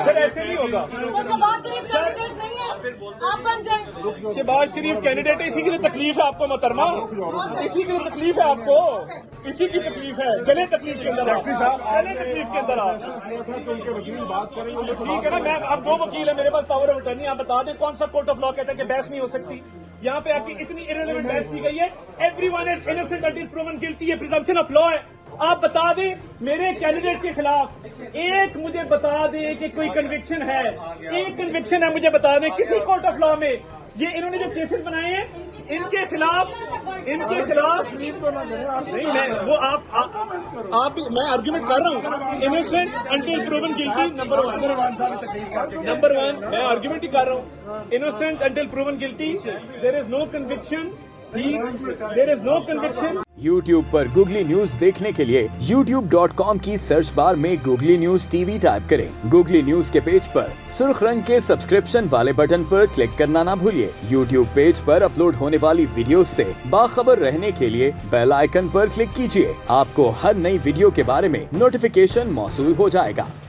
سر ایسے نہیں ہوگا. تو شہباز شریف کینڈیڈیٹ نہیں ہے, آپ بن جائیں. شہباز شریف کینڈیڈیٹ ہے, اسی کی تکلیف ہے آپ کو محترمہ, اسی کی تکلیف ہے آپ کو, اسی کی تکلیف ہے. چلے تکلیف کے اندر آپ, چلے تکلیف کے اندر آپ. ٹھیک ہے نا, میں اب 2 وکیل ہیں میرے پاس, پاور آف اٹرنی. آپ بتا دیں کون سا کورٹ آف لا کہتا ہے کہ بحث نہیں ہو سکتی. یہاں پہ آپ کی اتنی irrelevant بحث کی گئی ہے. Every one is innocent until proven guilty, یہ presumption of law ہے. آپ بتا دیں میرے کینڈیڈیٹ کے خلاف ایک, مجھے بتا دیں کہ کوئی کنوکشن ہے, ایک کنوکشن ہے, مجھے بتا دیں کسی کورٹ آف لا میں. یہ انہوں نے جو کیسز بنائے ہیں ان کے خلاف نہیں, میں وہ آپ میں آرگیومنٹ کر رہا ہوں. انوسنٹ انٹل پروون گلٹی, نمبر 1 میں آرگیومنٹ ہی کر رہا ہوں. انوسنٹ انٹل پروون گلٹی, دیر از نو کنوکشن, دیر از نو کنوکشن. YouTube پر گوگلی نیوز دیکھنے کے لیے youtube.com کی سرچ بار میں googly news T V type کریں. گوگلی نیوز کے پیج پر سرخ رنگ کے سبسکرپشن والے بٹن پر کلک کرنا نہ بھولیے. YouTube پیج پر اپلوڈ ہونے والی ویڈیوز سے باخبر رہنے کے لیے بیل آئیکن پر کلک کیجیے. آپ کو ہر نئی ویڈیو کے بارے میں نوٹیفیکیشن موصول ہو جائے گا.